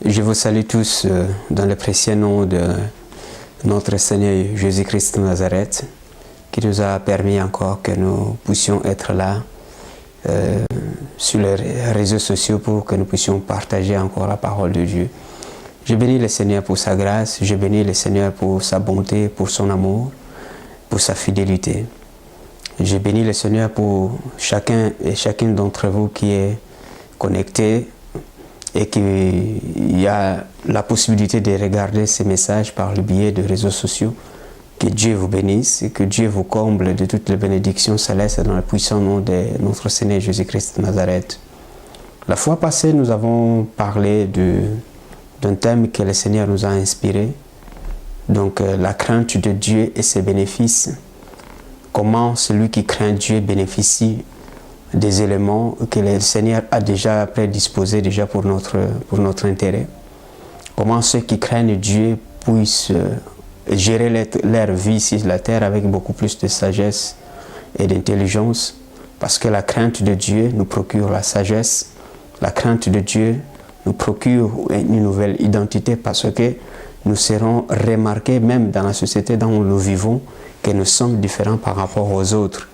Je vous salue tous dans le précieux nom de notre Seigneur Jésus-Christ de Nazareth, qui nous a permis encore que nous puissions être là sur les réseaux sociaux pour que nous puissions partager encore la parole de Dieu. Je bénis le Seigneur pour sa grâce, je bénis le Seigneur pour sa bonté, pour son amour, pour sa fidélité. Je bénis le Seigneur pour chacun et chacune d'entre vous qui est connecté et qui a la possibilité de regarder ces messages par le biais de réseaux sociaux. Que Dieu vous bénisse et que Dieu vous comble de toutes les bénédictions célestes dans le puissant nom de notre Seigneur Jésus-Christ de Nazareth. La fois passée, nous avons parlé d'un thème que le Seigneur nous a inspiré, donc la crainte de Dieu et ses bénéfices. Comment celui qui craint Dieu bénéficie des éléments que le Seigneur a déjà prédisposés pour notre intérêt. Comment ceux qui craignent Dieu puissent gérer leur vie sur la terre avec beaucoup plus de sagesse et d'intelligence, parce que la crainte de Dieu nous procure la sagesse, la crainte de Dieu nous procure une nouvelle identité, parce que nous serons remarqués même dans la société dont nous vivons que nous sommes différents par rapport aux autres.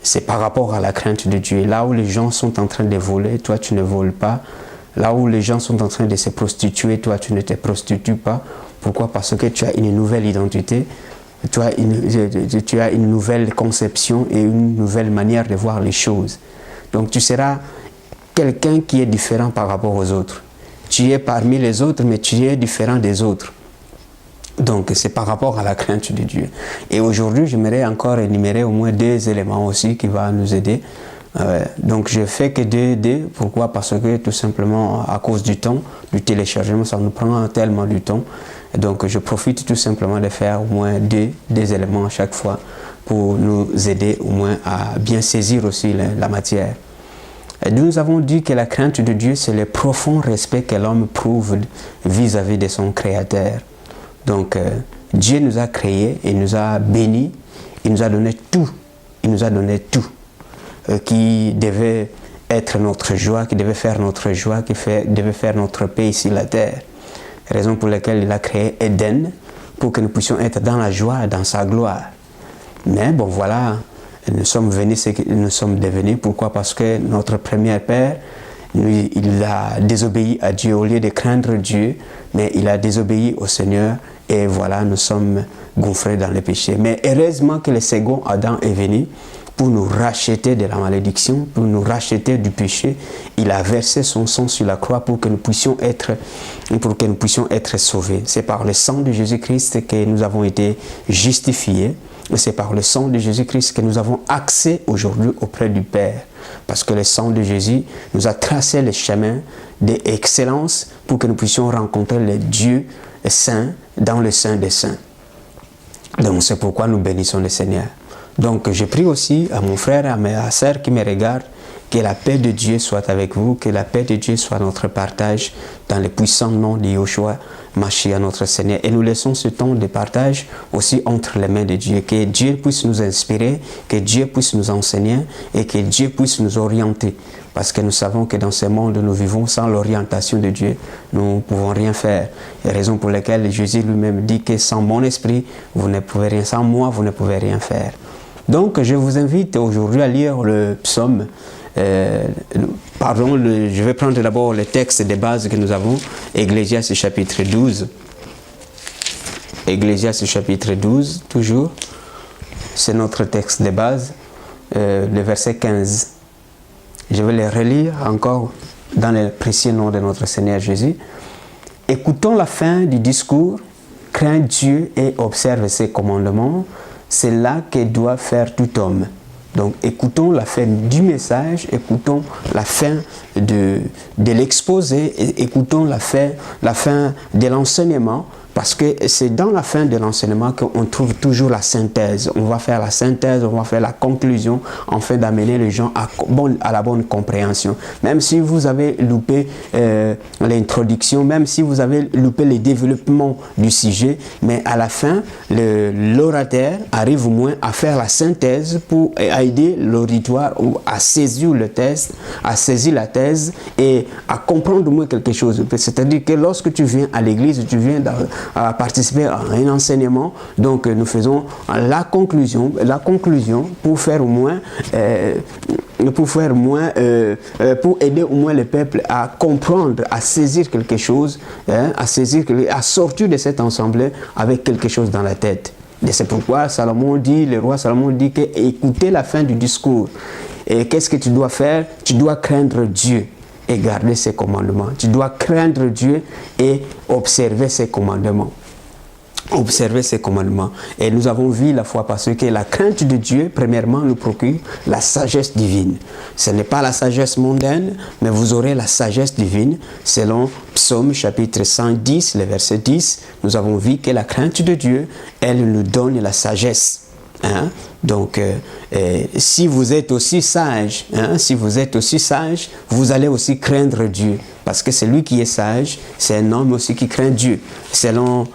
C'est par rapport à la crainte de Dieu. Là où les gens sont en train de voler, toi tu ne voles pas. Là où les gens sont en train de se prostituer, toi tu ne te prostitues pas. Pourquoi? Parce que tu as une nouvelle identité, tu as une nouvelle conception et une nouvelle manière de voir les choses. Donc tu seras quelqu'un qui est différent par rapport aux autres. Tu es parmi les autres, mais tu es différent des autres. Donc c'est par rapport à la crainte de Dieu. Et aujourd'hui, j'aimerais encore énumérer au moins 2 éléments aussi qui vont nous aider. Donc je fais que 2. Pourquoi? Parce que tout simplement à cause du temps, du téléchargement, ça nous prend tellement du temps. Et donc je profite tout simplement de faire au moins 2 éléments à chaque fois pour nous aider au moins à bien saisir aussi la matière. Et nous avons dit que la crainte de Dieu, c'est le profond respect que l'homme prouve vis-à-vis de son Créateur. Donc Dieu nous a créés, il nous a bénis, il nous a donné tout. Il nous a donné tout. Qui devait être notre joie, qui devait faire notre joie, devait faire notre paix ici sur la terre. Raison pour laquelle il a créé Éden, pour que nous puissions être dans la joie, dans sa gloire. Mais bon voilà, nous sommes venus ce que nous sommes devenus. Pourquoi? Parce que notre premier père, il a désobéi à Dieu au lieu de craindre Dieu, mais il a désobéi au Seigneur et voilà, nous sommes gonflés dans le péché. Mais heureusement que le second Adam est venu pour nous racheter de la malédiction, pour nous racheter du péché. Il a versé son sang sur la croix pour que nous puissions être sauvés. C'est par le sang de Jésus-Christ que nous avons été justifiés. Et c'est par le sang de Jésus-Christ que nous avons accès aujourd'hui auprès du Père. Parce que le sang de Jésus nous a tracé le chemin d'excellence pour que nous puissions rencontrer le Dieu saint dans le Saint des Saints. Donc c'est pourquoi nous bénissons le Seigneur. Donc je prie aussi à mon frère et à ma sœur qui me regardent que la paix de Dieu soit avec vous, que la paix de Dieu soit notre partage dans le puissant nom de Yeshua Mashiach notre Seigneur. Et nous laissons ce temps de partage aussi entre les mains de Dieu. Que Dieu puisse nous inspirer, que Dieu puisse nous enseigner et que Dieu puisse nous orienter. Parce que nous savons que dans ce monde où nous vivons, sans l'orientation de Dieu, nous ne pouvons rien faire. Et raison pour laquelle Jésus lui-même dit que sans mon esprit, vous ne pouvez rien, sans moi, vous ne pouvez rien faire. Donc je vous invite aujourd'hui à lire le psaume. Je vais prendre d'abord le texte de base que nous avons, Ecclésiaste chapitre 12. Ecclésiaste chapitre 12, toujours. C'est notre texte de base, le verset 15. Je vais le relire encore dans le précieux nom de notre Seigneur Jésus. Écoutons la fin du discours, crains Dieu et observe ses commandements. C'est là que doit faire tout homme. Donc écoutons la fin du message, écoutons la fin de l'exposé, écoutons la fin de l'enseignement Parce que c'est dans la fin de l'enseignement qu'on trouve toujours la synthèse. On va faire la synthèse, on va faire la conclusion, afin d'amener les gens à la bonne compréhension. Même si vous avez loupé l'introduction, même si vous avez loupé le développement du sujet, mais à la fin, l'orateur arrive au moins à faire la synthèse pour aider l'auditoire à saisir le texte, à saisir la thèse et à comprendre au moins quelque chose. C'est-à-dire que lorsque tu viens à l'église, tu viens à participer à un enseignement, donc nous faisons la conclusion pour faire au moins pour aider au moins le peuple à comprendre, à saisir quelque chose, à sortir de cet ensemble avec quelque chose dans la tête. Et c'est pourquoi le roi Salomon dit que écoutez la fin du discours. Et qu'est-ce que tu dois faire? Tu dois craindre Dieu et garder ses commandements. Tu dois craindre Dieu et observer ses commandements. Observer ses commandements. Et nous avons vu la fois passée que la crainte de Dieu, premièrement, nous procure la sagesse divine. Ce n'est pas la sagesse mondaine, mais vous aurez la sagesse divine. Selon Psaume chapitre 110, le verset 10, nous avons vu que la crainte de Dieu, elle nous donne la sagesse. Donc, si vous êtes aussi sage, vous allez aussi craindre Dieu. Parce que celui qui est sage, c'est un homme aussi qui craint Dieu. Selon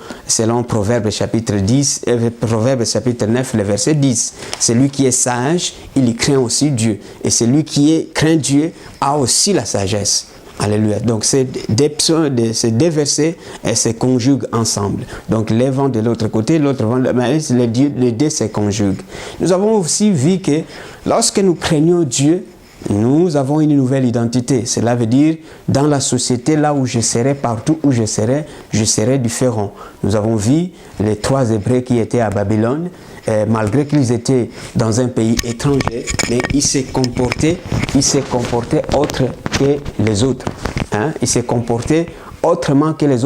Proverbe chapitre 9, le verset 10. Celui qui est sage, il y craint aussi Dieu. Et celui qui craint Dieu a aussi la sagesse. Alléluia. Donc, ces deux versets se conjuguent ensemble. Donc, les vents de l'autre côté, l'autre vent, les deux se conjuguent. Nous avons aussi vu que lorsque nous craignons Dieu, nous avons une nouvelle identité. Cela veut dire, dans la société, là où je serai, partout où je serai différent. Nous avons vu les 3 Hébreux qui étaient à Babylone, malgré qu'ils étaient dans un pays étranger, mais ils se comportaient autre que les autres. Ils se comportaient autrement que les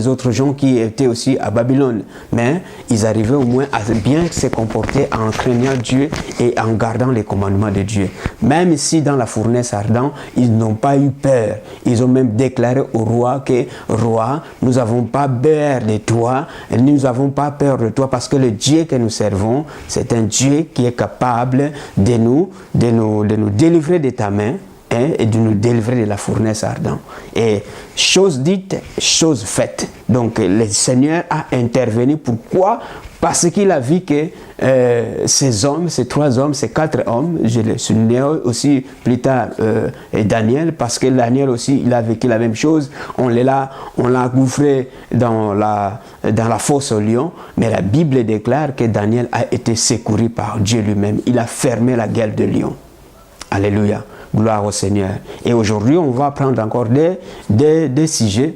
autres gens qui étaient aussi à Babylone. Mais ils arrivaient au moins à bien se comporter en craignant Dieu et en gardant les commandements de Dieu. Même si dans la fournaise ardente, ils n'ont pas eu peur. Ils ont même déclaré au roi que « Roi, nous n'avons pas peur de toi, nous n'avons pas peur de toi parce que le Dieu que nous servons, c'est un Dieu qui est capable de nous délivrer de ta main. » Et de nous délivrer de la fournaise ardente. Et chose dite, chose faite. Donc le Seigneur a intervenu. Pourquoi? Parce qu'il a vu que ces 3 hommes, ces 4 hommes, je le soulignerai aussi plus tard, et Daniel, parce que Daniel aussi, il a vécu la même chose. On l'a gouffré dans la fosse au lion, mais la Bible déclare que Daniel a été secouru par Dieu lui-même. Il a fermé la gueule de lion. Alléluia. Gloire au Seigneur. Et aujourd'hui, on va prendre encore des sujets.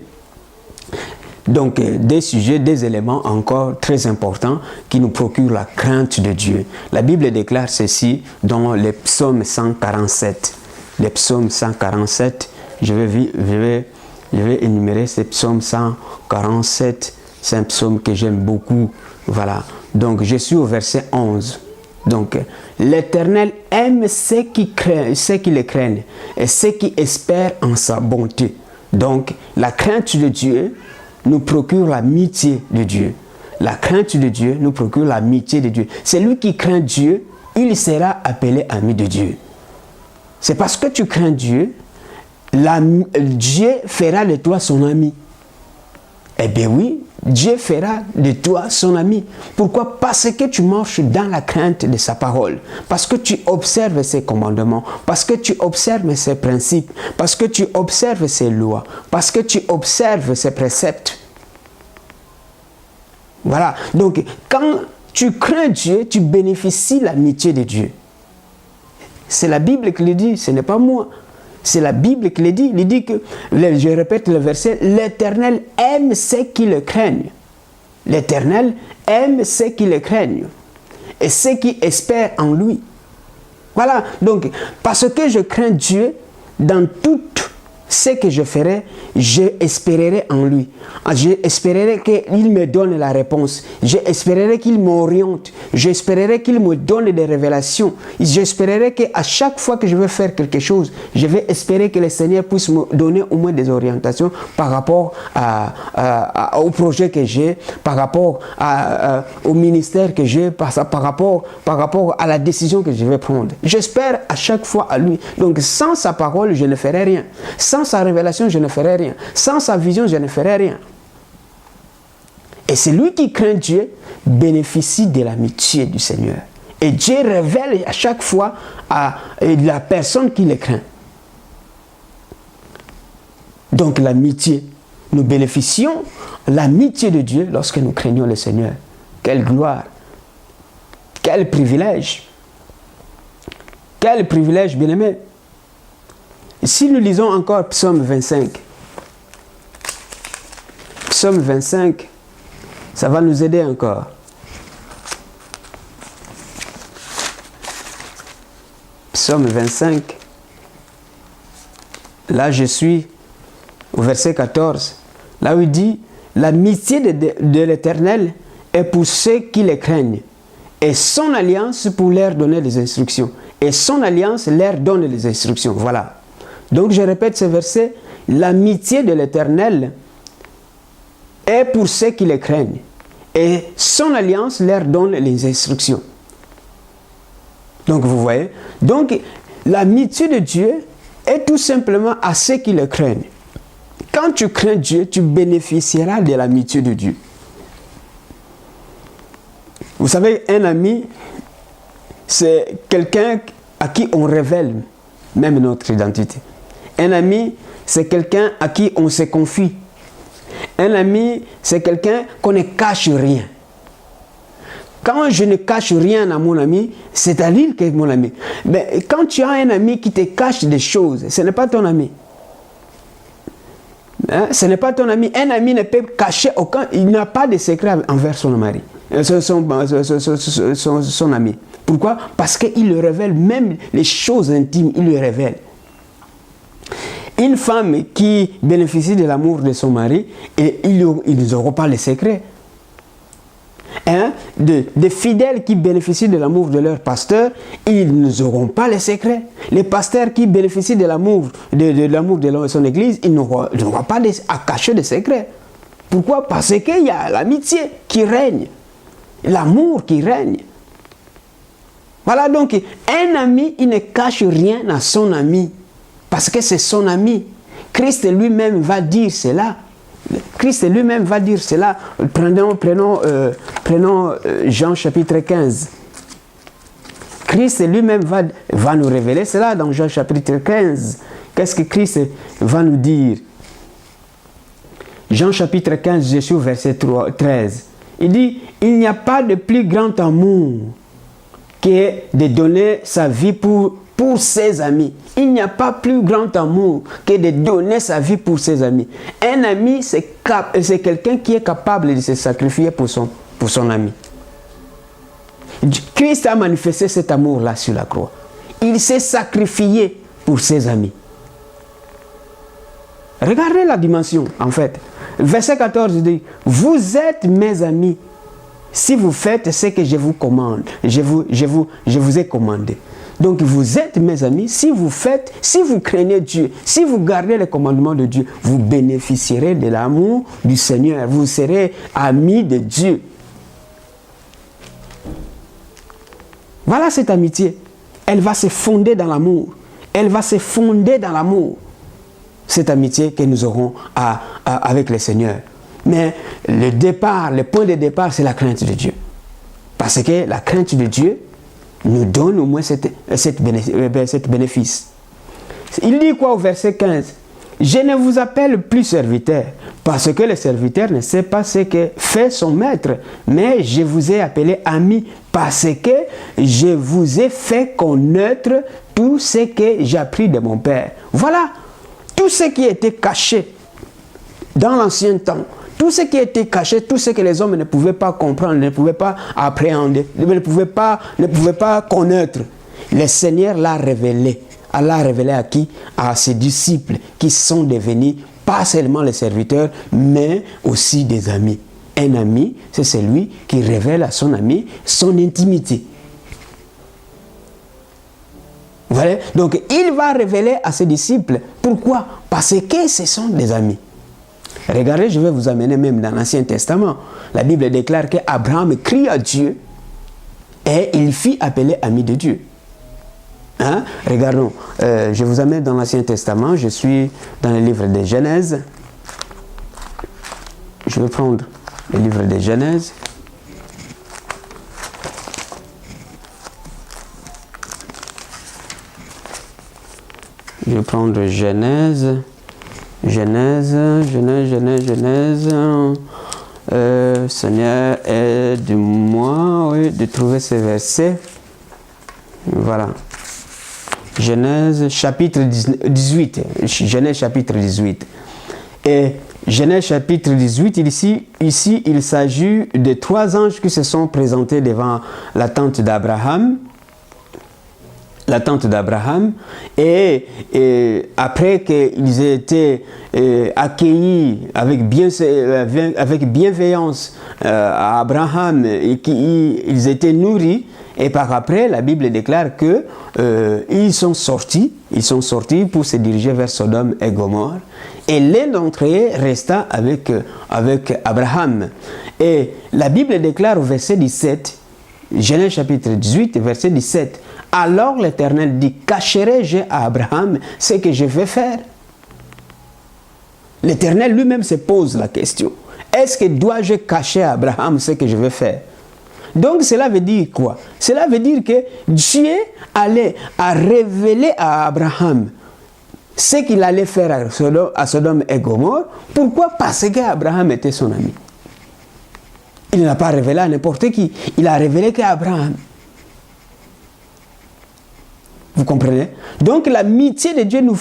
Donc, des éléments encore très importants qui nous procurent la crainte de Dieu. La Bible déclare ceci dans le psaume 147. Le psaume 147, je vais énumérer ce psaume 147. C'est un psaume que j'aime beaucoup. Voilà. Donc, je suis au verset 11. Donc, l'Éternel aime ceux qui le craignent et ceux qui espèrent en sa bonté. Donc, la crainte de Dieu nous procure l'amitié de Dieu. La crainte de Dieu nous procure l'amitié de Dieu. Celui qui craint Dieu, il sera appelé ami de Dieu. C'est parce que tu crains Dieu, Dieu fera de toi son ami. Eh bien oui, Dieu fera de toi son ami. Pourquoi? Parce que tu marches dans la crainte de sa parole. Parce que tu observes ses commandements. Parce que tu observes ses principes. Parce que tu observes ses lois. Parce que tu observes ses préceptes. Voilà. Donc, quand tu crains Dieu, tu bénéficies de l'amitié de Dieu. C'est la Bible qui le dit, ce n'est pas moi. C'est la Bible qui le dit. Il dit que, je répète le verset, l'Éternel aime ceux qui le craignent. L'Éternel aime ceux qui le craignent. Et ceux qui espèrent en lui. Voilà. Donc, parce que je crains Dieu dans toute ce que je ferai, j'espérerai en lui. J'espérerai qu'il me donne la réponse. J'espérerai qu'il m'oriente. J'espérerai qu'il me donne des révélations. J'espérerai qu'à chaque fois que je veux faire quelque chose, je vais espérer que le Seigneur puisse me donner au moins des orientations par rapport au projet que j'ai, par rapport au ministère que j'ai, par rapport à la décision que je vais prendre. J'espère à chaque fois à lui. Donc sans sa parole, je ne ferai rien. Sans sa révélation, je ne ferai rien. Sans sa vision, je ne ferai rien. Et celui qui craint Dieu bénéficie de l'amitié du Seigneur. Et Dieu révèle à chaque fois à la personne qui le craint. Donc l'amitié, nous bénéficions l'amitié de Dieu lorsque nous craignons le Seigneur. Quelle gloire! Quel privilège! Quel privilège, bien-aimé! Si nous lisons encore Psaume 25, Psaume 25, ça va nous aider encore. Psaume 25, là je suis au verset 14, là où il dit « L'amitié de l'Éternel est pour ceux qui le craignent, et son alliance pour leur donner des instructions. » Et son alliance leur donne les instructions. Voilà. Donc je répète ce verset, l'amitié de l'Éternel est pour ceux qui le craignent et son alliance leur donne les instructions. Donc vous voyez, donc l'amitié de Dieu est tout simplement à ceux qui le craignent. Quand tu crains Dieu, tu bénéficieras de l'amitié de Dieu. Vous savez, un ami, c'est quelqu'un à qui on révèle même notre identité. Un ami, c'est quelqu'un à qui on se confie. Un ami, c'est quelqu'un qu'on ne cache rien. Quand je ne cache rien à mon ami, c'est à lui qui est mon ami. Mais quand tu as un ami qui te cache des choses, ce n'est pas ton ami. Hein? Ce n'est pas ton ami. Un ami ne peut cacher aucun... Il n'a pas de secret envers son mari. Son ami. Pourquoi? Parce qu'il le révèle, même les choses intimes, il le révèle. Une femme qui bénéficie de l'amour de son mari, et ils n'auront pas les secrets. Hein? Des fidèles qui bénéficient de l'amour de leur pasteur, ils n'auront pas les secrets. Les pasteurs qui bénéficient de l'amour de son église, ils n'auront pas à cacher des secrets. Pourquoi? Parce qu'il y a l'amitié qui règne, l'amour qui règne. Voilà, donc un ami, il ne cache rien à son ami, parce que c'est son ami. Christ lui-même va dire cela. Christ lui-même va dire cela. Prenons Jean chapitre 15. Christ lui-même va nous révéler cela dans Jean chapitre 15. Qu'est-ce que Christ va nous dire? Jean chapitre 15, je suis au verset 13. Il dit, il n'y a pas de plus grand amour que de donner sa vie pour ses amis. Il n'y a pas plus grand amour que de donner sa vie pour ses amis. Un ami, c'est quelqu'un qui est capable de se sacrifier pour son ami. Christ a manifesté cet amour-là sur la croix. Il s'est sacrifié pour ses amis. Regardez la dimension, en fait. Verset 14 dit, vous êtes mes amis si vous faites ce que je vous commande. Je vous ai commandé. Donc vous êtes mes amis si vous craignez Dieu, si vous gardez les commandements de Dieu, vous bénéficierez de l'amour du Seigneur. Vous serez amis de Dieu. Voilà cette amitié. Elle va se fonder dans l'amour. Elle va se fonder dans l'amour. Cette amitié que nous aurons avec le Seigneur. Mais le point de départ, c'est la crainte de Dieu. Parce que la crainte de Dieu nous donne au moins cette bénéfice. Il dit quoi au verset 15? Je ne vous appelle plus serviteur, parce que le serviteur ne sait pas ce que fait son maître, mais je vous ai appelé ami, parce que je vous ai fait connaître tout ce que j'ai appris de mon Père. Voilà, tout ce qui était caché dans l'ancien temps, tout ce qui était caché, tout ce que les hommes ne pouvaient pas comprendre, ne pouvaient pas appréhender, ne pouvaient pas connaître, le Seigneur l'a révélé Allah a révélé à qui? À ses disciples qui sont devenus pas seulement les serviteurs, mais aussi des amis. Un ami, c'est celui qui révèle à son ami son intimité. Voilà. Donc, il va révéler à ses disciples. Pourquoi? Parce que ce sont des amis. Regardez, je vais vous amener même dans l'Ancien Testament. La Bible déclare qu'Abraham crie à Dieu et il fit appeler ami de Dieu. Hein? Regardons, je vous amène dans l'Ancien Testament. Je suis dans le livre de Genèse. Je vais prendre le livre de Genèse. Je vais prendre Genèse. Seigneur, aide-moi, oui, de trouver ces versets. Voilà. Genèse chapitre 18. Genèse chapitre 18. Et Genèse chapitre 18, ici, il s'agit de 3 anges qui se sont présentés devant la tente d'Abraham. La tente d'Abraham, et après qu'ils aient été accueillis avec bienveillance à Abraham et qu'ils étaient nourris, et par après la Bible déclare que ils sont sortis pour se diriger vers Sodome et Gomorrhe, et l'un d'entre eux resta avec Abraham. Et la Bible déclare au verset 17, Genèse chapitre 18, verset 17, alors l'Éternel dit, cacherai-je à Abraham ce que je vais faire? L'Éternel lui-même se pose la question. Est-ce que dois-je cacher à Abraham ce que je vais faire? Donc cela veut dire quoi? Cela veut dire que Dieu allait à révéler à Abraham ce qu'il allait faire à Sodome et Gomorrhe. Pourquoi? Parce qu'Abraham était son ami. Il n'a pas révélé à n'importe qui. Il a révélé qu'à Abraham. Vous comprenez? Donc l'amitié de Dieu nous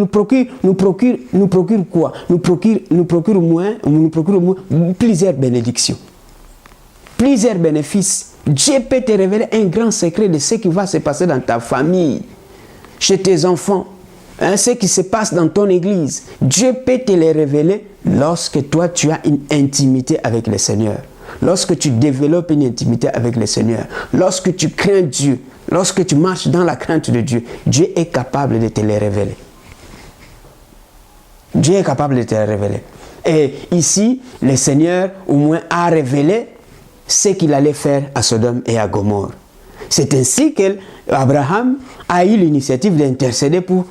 procure quoi? Nous procure plusieurs bénédictions, plusieurs bénéfices. Dieu peut te révéler un grand secret de ce qui va se passer dans ta famille, chez tes enfants, ce qui se passe dans ton église. Dieu peut te les révéler lorsque toi tu as une intimité avec le Seigneur. Lorsque tu développes une intimité avec le Seigneur, lorsque tu crains Dieu, lorsque tu marches dans la crainte de Dieu, Dieu est capable de te les révéler. Dieu est capable de te les révéler. Et ici, le Seigneur, au moins, a révélé ce qu'il allait faire à Sodome et à Gomorrhe. C'est ainsi qu'Abraham a eu l'initiative d'intercéder pour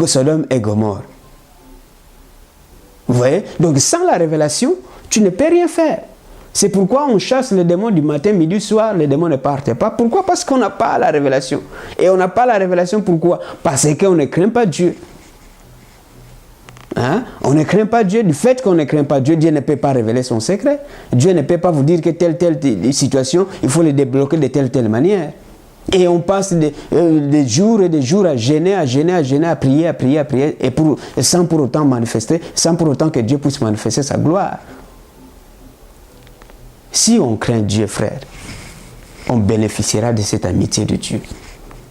Sodome et Gomorrhe. Vous voyez? Donc, sans la révélation, tu ne peux rien faire. C'est pourquoi on chasse les démons du matin, midi, soir, les démons ne partent pas. Pourquoi? Parce qu'on n'a pas la révélation. Et on n'a pas la révélation, pourquoi? Parce qu'on ne craint pas Dieu. Hein? On ne craint pas Dieu. Du fait qu'on ne craint pas Dieu, Dieu ne peut pas révéler son secret. Dieu ne peut pas vous dire que telle situation, il faut les débloquer de telle manière. Et on passe des jours et des jours à gêner, à prier, et sans pour autant manifester, sans pour autant que Dieu puisse manifester sa gloire. Si on craint Dieu, frère, on bénéficiera de cette amitié de Dieu,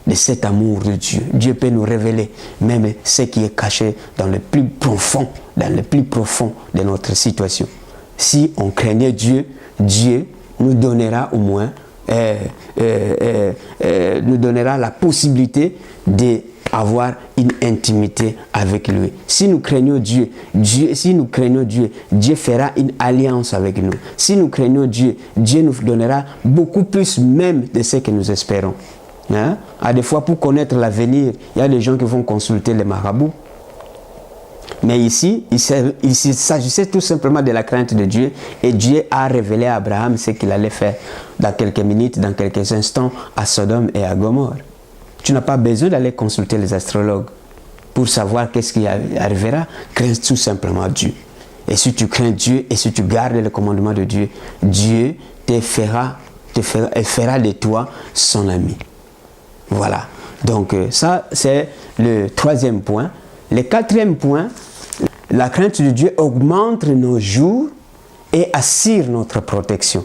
de cet amour de Dieu. Dieu peut nous révéler même ce qui est caché dans le plus profond de notre situation. Si on craignait Dieu, Dieu nous donnera au moins nous donnera la possibilité d'avoir une intimité avec lui. Si nous craignons Dieu, Dieu fera une alliance avec nous. Si nous craignons Dieu, Dieu nous donnera beaucoup plus même de ce que nous espérons. Hein? À des fois, pour connaître l'avenir, il y a des gens qui vont consulter les marabouts. Mais ici, il s'agissait tout simplement de la crainte de Dieu, et Dieu a révélé à Abraham ce qu'il allait faire dans quelques minutes, dans quelques instants à Sodome et à Gomorrhe. Tu n'as pas besoin d'aller consulter les astrologues pour savoir qu'est-ce qui arrivera. Crains tout simplement Dieu. Et si tu crains Dieu et si tu gardes le commandement de Dieu, Dieu fera de toi son ami. Voilà. Donc ça, c'est le 3e point. Le 4e point, la crainte de Dieu augmente nos jours et assure notre protection.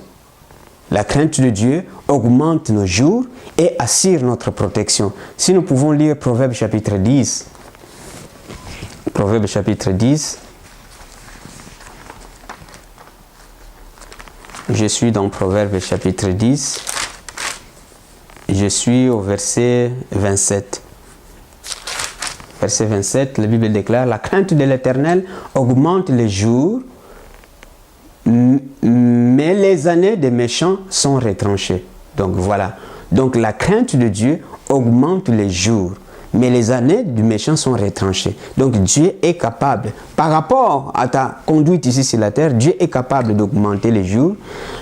La crainte de Dieu augmente nos jours et assure notre protection. Si nous pouvons lire Proverbe chapitre 10. Proverbe chapitre 10. Je suis dans Proverbe chapitre 10. Je suis au verset 27. Verset 27, la Bible déclare: la crainte de l'Éternel augmente les jours, mais les années des méchants sont retranchées. Donc voilà. Donc la crainte de Dieu augmente les jours, mais les années du méchant sont retranchées. Donc Dieu est capable, par rapport à ta conduite ici sur la terre, Dieu est capable d'augmenter les jours.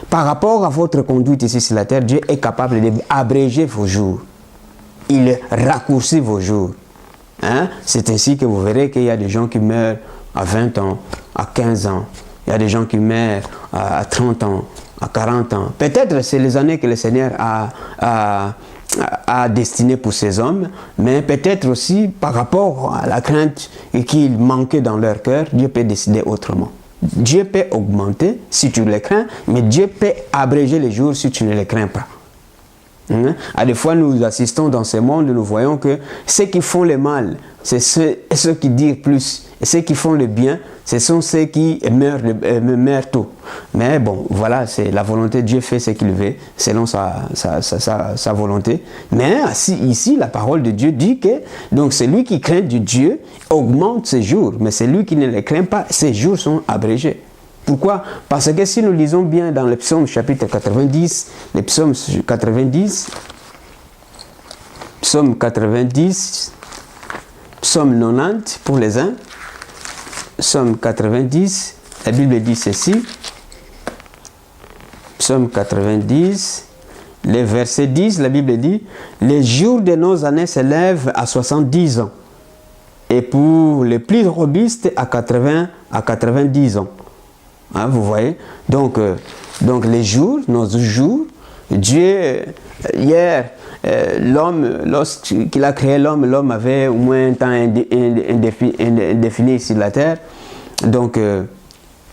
Par rapport à votre conduite ici sur la terre, Dieu est capable d'abréger vos jours. Il raccourcit vos jours. Hein? C'est ainsi que vous verrez qu'il y a des gens qui meurent à 20 ans, à 15 ans. Il y a des gens qui meurent à 30 ans, à 40 ans. Peut-être c'est les années que le Seigneur a destinées pour ces hommes, mais peut-être aussi par rapport à la crainte qu'il manquait dans leur cœur, Dieu peut décider autrement. Dieu peut augmenter si tu le crains, mais Dieu peut abréger les jours si tu ne les crains pas. À des fois, nous assistons dans ce monde, nous voyons que ceux qui font le mal, c'est ceux qui disent plus. Et ceux qui font le bien, ce sont ceux qui meurent tôt. Mais bon, voilà, c'est la volonté de Dieu, fait ce qu'il veut, selon sa volonté. Mais ici, la parole de Dieu dit que donc celui qui craint du Dieu augmente ses jours, mais celui qui ne les craint pas, ses jours sont abrégés. Pourquoi? Parce que si nous lisons bien dans le psaume chapitre 90, le psaume 90, psaume 90, psaume 90 pour les uns, psaume 90, la Bible dit ceci, psaume 90, le verset 10, la Bible dit: les jours de nos années s'élèvent à 70 ans, et pour les plus robustes à 90 ans. Hein, vous voyez, donc les jours, nos jours, Dieu, hier, l'homme, lorsqu'il a créé l'homme, l'homme avait au moins un temps indéfini sur la terre. Donc,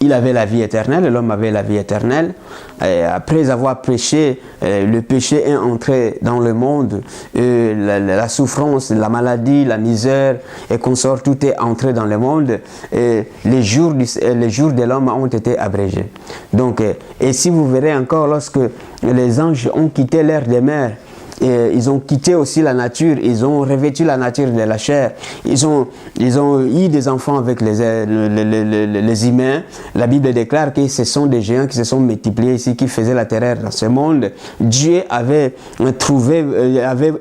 il avait la vie éternelle, l'homme avait la vie éternelle. Et après avoir péché, le péché est entré dans le monde, la souffrance, la maladie, la misère et consort, tout est entré dans le monde. Et les jours de l'homme ont été abrégés. Donc, et si vous verrez encore, lorsque les anges ont quitté l'air des mers, et ils ont quitté aussi la nature, ils ont revêtu la nature de la chair, ils ont eu des enfants avec les humains. La Bible déclare que ce sont des géants qui se sont multipliés ici, qui faisaient la terreur dans ce monde. Dieu avait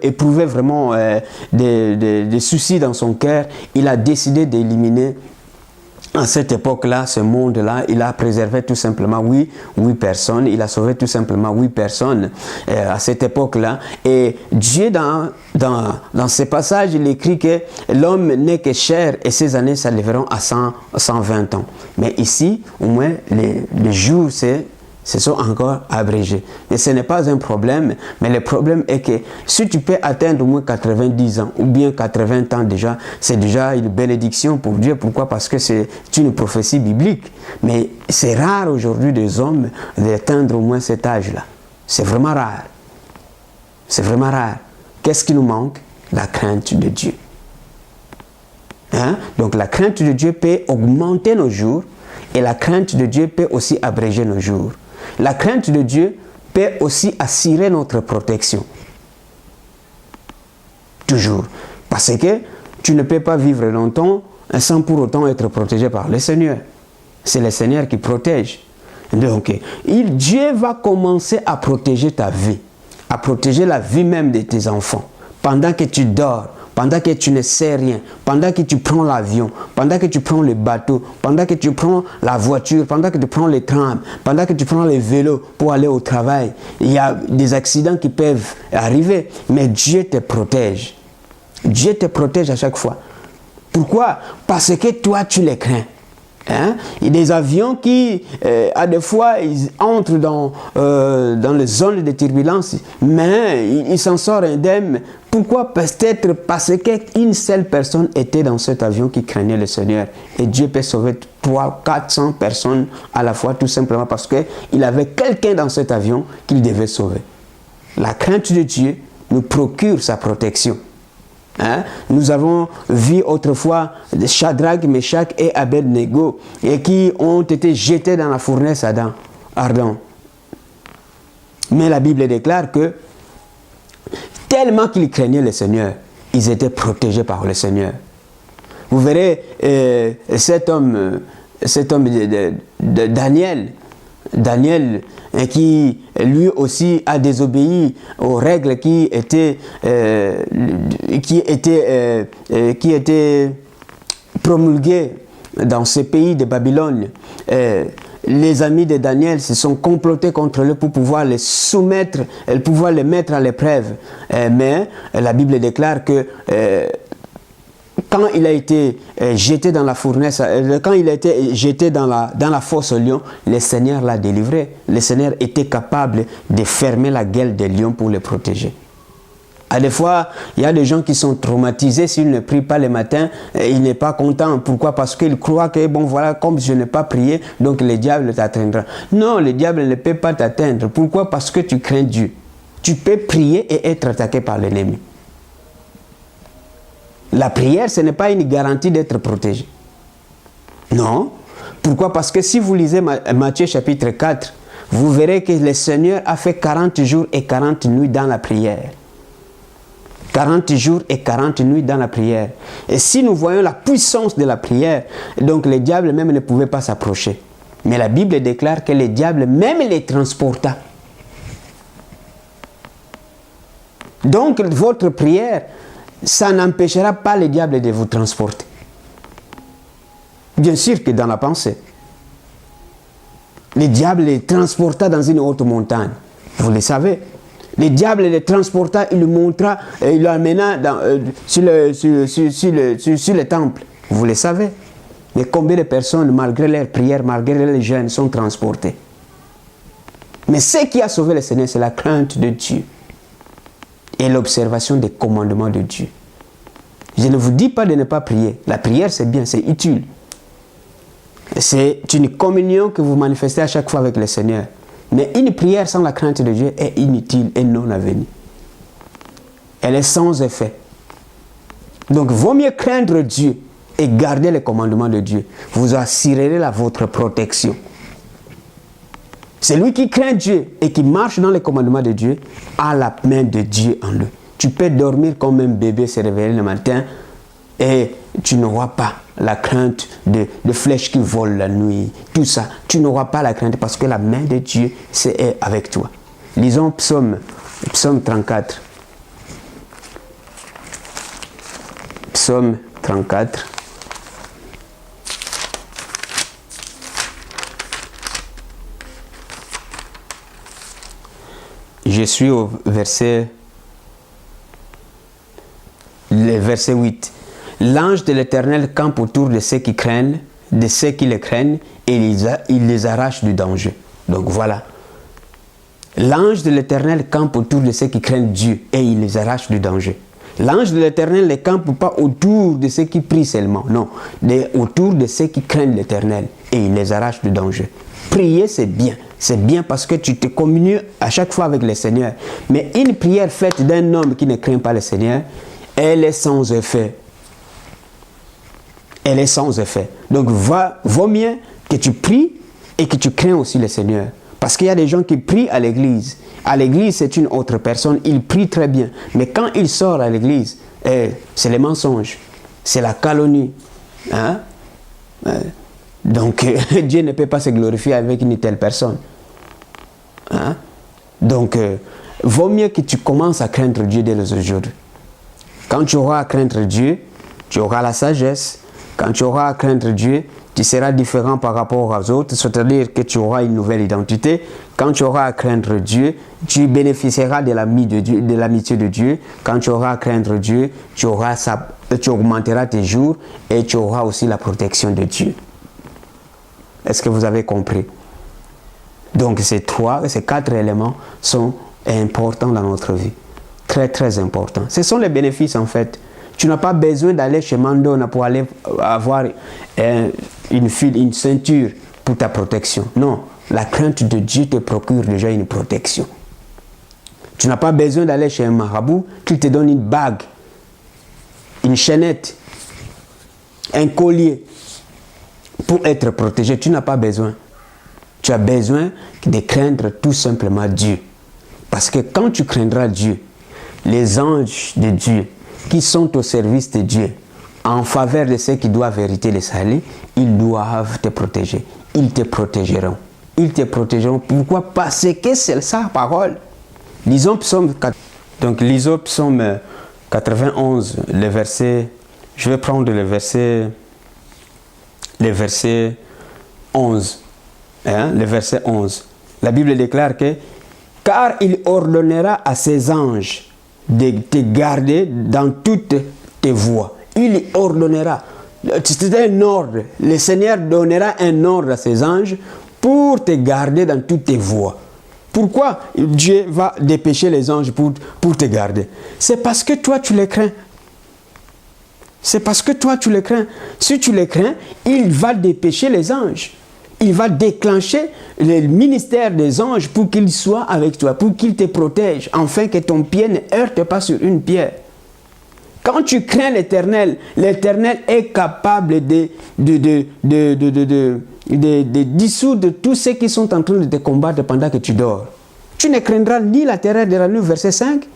éprouvé vraiment des soucis dans son cœur. Il a décidé d'éliminer. À cette époque-là, ce monde-là, il a préservé tout simplement 8 personnes. Il a sauvé tout simplement 8 personnes à cette époque-là. Et Dieu, dans ces passages, il écrit que l'homme n'est que chair et ses années s'élèveront à 120 ans. Mais ici, au moins, les jours, se sont encore abrégés. Et ce n'est pas un problème, mais le problème est que si tu peux atteindre au moins 90 ans ou bien 80 ans déjà, c'est déjà une bénédiction pour Dieu. Pourquoi? Parce que c'est une prophétie biblique. Mais c'est rare aujourd'hui des hommes d'atteindre au moins cet âge-là. C'est vraiment rare. C'est vraiment rare. Qu'est-ce qui nous manque? La crainte de Dieu. Hein? Donc la crainte de Dieu peut augmenter nos jours et la crainte de Dieu peut aussi abréger nos jours. La crainte de Dieu peut aussi assurer notre protection. Toujours. Parce que tu ne peux pas vivre longtemps sans pour autant être protégé par le Seigneur. C'est le Seigneur qui protège. Donc, Dieu va commencer à protéger ta vie, à protéger la vie même de tes enfants. Pendant que tu dors, pendant que tu ne sais rien, pendant que tu prends l'avion, pendant que tu prends le bateau, pendant que tu prends la voiture, pendant que tu prends les trams, pendant que tu prends les vélos pour aller au travail, il y a des accidents qui peuvent arriver, mais Dieu te protège. Dieu te protège à chaque fois. Pourquoi? Parce que toi, tu les crains. Hein? Il y a des avions qui, à des fois, ils entrent dans les zones de turbulence, mais ils s'en sortent indemnes. Pourquoi? Peut-être parce qu'une seule personne était dans cet avion qui craignait le Seigneur. Et Dieu peut sauver 300-400 personnes à la fois, tout simplement parce qu'il avait quelqu'un dans cet avion qu'il devait sauver. La crainte de Dieu nous procure sa protection. Hein? Nous avons vu autrefois Shadrach, Meshach et Abednego et qui ont été jetés dans la fournaise ardente. Mais la Bible déclare que tellement qu'ils craignaient le Seigneur, ils étaient protégés par le Seigneur. Vous verrez cet homme de Daniel, qui lui aussi a désobéi aux règles qui étaient promulguées dans ce pays de Babylone. Les amis de Daniel se sont complotés contre eux pour pouvoir les soumettre, pouvoir les mettre à l'épreuve. Mais la Bible déclare que quand il a été jeté dans la fournaise, quand il a été jeté dans la fosse au lion, le Seigneur l'a délivré. Le Seigneur était capable de fermer la gueule des lions pour les protéger. À des fois, il y a des gens qui sont traumatisés s'ils ne prient pas le matin, il n'est pas content. Pourquoi? Parce qu'il croit que, bon voilà, comme je n'ai pas prié, donc le diable t'atteindra. Non, le diable ne peut pas t'atteindre. Pourquoi? Parce que tu crains Dieu. Tu peux prier et être attaqué par l'ennemi. La prière, ce n'est pas une garantie d'être protégé. Non. Pourquoi? Parce que si vous lisez Matthieu chapitre 4, vous verrez que le Seigneur a fait 40 jours et 40 nuits dans la prière. 40 jours et 40 nuits dans la prière. Et si nous voyons la puissance de la prière, donc le diable même ne pouvait pas s'approcher. Mais la Bible déclare que le diable même les transporta. Donc votre prière, ça n'empêchera pas le diable de vous transporter. Bien sûr que dans la pensée. Le diable les transporta dans une haute montagne. Vous le savez. Le diable les transporta, il le montra, il l'amena sur le temple. Vous le savez. Mais combien de personnes, malgré leurs prières, malgré les jeûnes, sont transportées? Mais ce qui a sauvé le Seigneur, c'est la crainte de Dieu et l'observation des commandements de Dieu. Je ne vous dis pas de ne pas prier. La prière, c'est bien, c'est utile. C'est une communion que vous manifestez à chaque fois avec le Seigneur. Mais une prière sans la crainte de Dieu est inutile et non avenue. Elle est sans effet. Donc, vaut mieux craindre Dieu et garder les commandements de Dieu. Vous assurerez votre protection. Celui qui craint Dieu et qui marche dans les commandements de Dieu a la main de Dieu en lui. Tu peux dormir comme un bébé se réveiller le matin et tu n'auras pas la crainte de flèches qui volent la nuit. Tout ça, tu n'auras pas la crainte parce que la main de Dieu est avec toi. Lisons Psaume 34. Psaume 34. Je suis au verset 8. L'ange de l'Éternel campe autour de ceux qui craignent, de ceux qui le craignent, et il les arrache du danger. Donc voilà. L'ange de l'Éternel campe autour de ceux qui craignent Dieu, et il les arrache du danger. L'ange de l'Éternel ne campe pas autour de ceux qui prient seulement, non, autour de ceux qui craignent l'Éternel, et il les arrache du danger. Prier, c'est bien. C'est bien parce que tu te communies à chaque fois avec le Seigneur. Mais une prière faite d'un homme qui ne craint pas le Seigneur, elle est sans effet. Elle est sans effet. Donc, vaut mieux que tu pries et que tu crains aussi le Seigneur. Parce qu'il y a des gens qui prient à l'église. À l'église, c'est une autre personne. Il prie très bien. Mais quand il sort à l'église, c'est les mensonges. C'est la calomnie. Hein? Donc, Dieu ne peut pas se glorifier avec une telle personne. Hein? Donc, vaut mieux que tu commences à craindre Dieu dès aujourd'hui. Quand tu auras à craindre Dieu, tu auras la sagesse. Quand tu auras à craindre Dieu, tu seras différent par rapport aux autres, c'est-à-dire que tu auras une nouvelle identité. Quand tu auras à craindre Dieu, tu bénéficieras de l'amitié de Dieu. Quand tu auras à craindre Dieu, tu augmenteras tes jours et tu auras aussi la protection de Dieu. Est-ce que vous avez compris? Donc ces 4 éléments sont importants dans notre vie. Très, très importants. Ce sont les bénéfices en fait. Tu n'as pas besoin d'aller chez Mandona pour aller avoir une ceinture pour ta protection. Non, la crainte de Dieu te procure déjà une protection. Tu n'as pas besoin d'aller chez un marabout qui te donne une bague, une chaînette, un collier pour être protégé. Tu n'as pas besoin. Tu as besoin de craindre tout simplement Dieu. Parce que quand tu craindras Dieu, les anges de Dieu qui sont au service de Dieu, en faveur de ceux qui doivent hériter le salut, ils doivent te protéger. Ils te protégeront. Ils te protégeront. Pourquoi? Parce que c'est sa parole. Lisons Psaume 4. Donc lisons Psaume 91, le verset. Je vais prendre le verset 11. Le verset 11. La Bible déclare que car il ordonnera à ses anges de te garder dans toutes tes voies. Il ordonnera. C'est un ordre. Le Seigneur donnera un ordre à ses anges pour te garder dans toutes tes voies. Pourquoi Dieu va dépêcher les anges pour te garder? C'est parce que toi tu les crains. C'est parce que toi tu les crains. Si tu les crains, il va dépêcher les anges. Il va déclencher le ministère des anges pour qu'ils soient avec toi, pour qu'ils te protègent, afin que ton pied ne heurte pas sur une pierre. Quand tu crains l'Éternel, l'Éternel est capable de dissoudre tous ceux qui sont en train de te combattre pendant que tu dors. Tu ne craindras ni la terreur de la nuit, verset 5,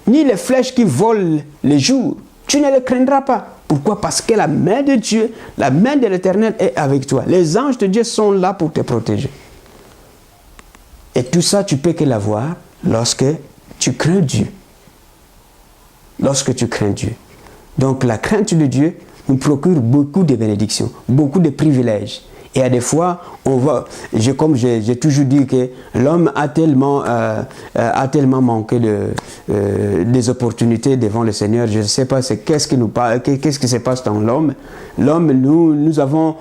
ni les flèches qui volent les jours. Tu ne les craindras pas. Pourquoi? Parce que la main de Dieu, la main de l'Éternel est avec toi. Les anges de Dieu sont là pour te protéger. Et tout ça, tu peux que l'avoir lorsque tu crains Dieu. Lorsque tu crains Dieu. Donc la crainte de Dieu nous procure beaucoup de bénédictions, beaucoup de privilèges. Et à des fois, comme j'ai toujours dit que l'homme a tellement manqué des opportunités devant le Seigneur. Je ne sais pas qu'est-ce qui se passe dans l'homme. L'homme, nous avons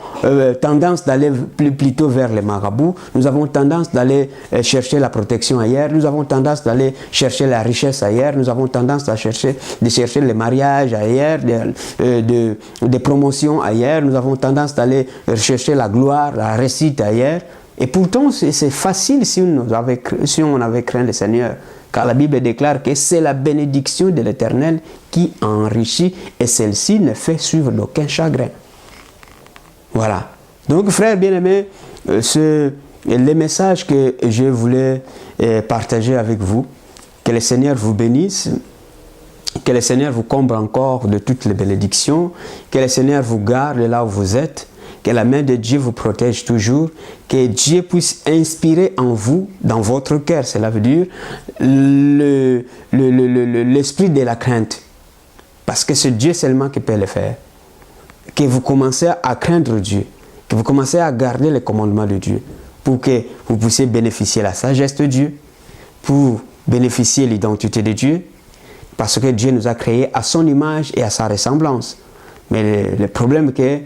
tendance d'aller plutôt vers les marabouts. Nous avons tendance d'aller chercher la protection ailleurs. Nous avons tendance d'aller chercher la richesse ailleurs. Nous avons tendance de chercher les mariages ailleurs, des promotions ailleurs. Nous avons tendance d'aller chercher la gloire, la réussite ailleurs. Et pourtant, c'est facile si on avait craint le Seigneur. Car la Bible déclare que c'est la bénédiction de l'Éternel qui enrichit et celle-ci ne fait suivre d'aucun chagrin. Voilà. Donc, frères bien-aimés, c'est le message que je voulais partager avec vous. Que le Seigneur vous bénisse. Que le Seigneur vous comble encore de toutes les bénédictions. Que le Seigneur vous garde là où vous êtes. Que la main de Dieu vous protège toujours, que Dieu puisse inspirer en vous, dans votre cœur, cela veut dire l'esprit de la crainte. Parce que c'est Dieu seulement qui peut le faire. Que vous commencez à craindre Dieu, que vous commencez à garder les commandements de Dieu, pour que vous puissiez bénéficier de la sagesse de Dieu, pour bénéficier de l'identité de Dieu, parce que Dieu nous a créés à son image et à sa ressemblance. Mais le problème est que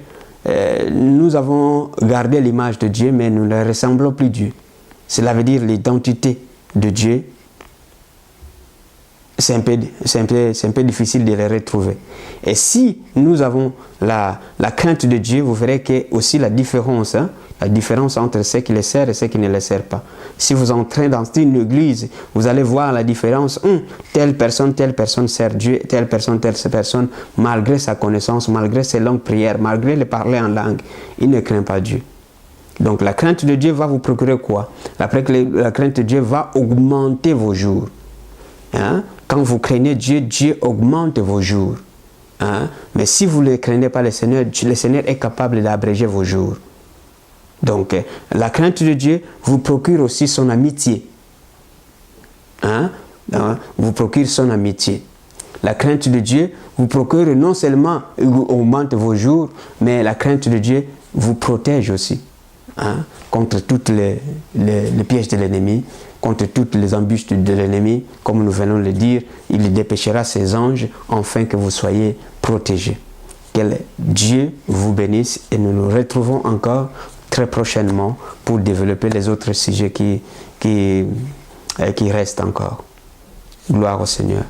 nous avons gardé l'image de Dieu, mais nous ne ressemblons plus à Dieu. Cela veut dire l'identité de Dieu. C'est un peu difficile de les retrouver. Et si nous avons la crainte de Dieu, vous verrez que aussi la différence entre ceux qui les servent et ceux qui ne les servent pas. Si vous entrez dans une église, vous allez voir la différence. Telle personne sert Dieu, telle personne, malgré sa connaissance, malgré ses longues prières, malgré le parler en langue, il ne craint pas Dieu. Donc la crainte de Dieu va vous procurer quoi? La crainte de Dieu va augmenter vos jours. Quand vous craignez Dieu, Dieu augmente vos jours. Mais si vous ne craignez pas le Seigneur est capable d'abréger vos jours. Donc, la crainte de Dieu vous procure aussi son amitié. Vous procure son amitié. La crainte de Dieu vous procure non seulement augmente vos jours, mais la crainte de Dieu vous protège aussi. Contre toutes les pièges de l'ennemi, contre toutes les embûches de l'ennemi, comme nous venons de le dire, il dépêchera ses anges afin que vous soyez protégés. Que Dieu vous bénisse et nous nous retrouvons encore très prochainement pour développer les autres sujets qui restent encore. Gloire au Seigneur.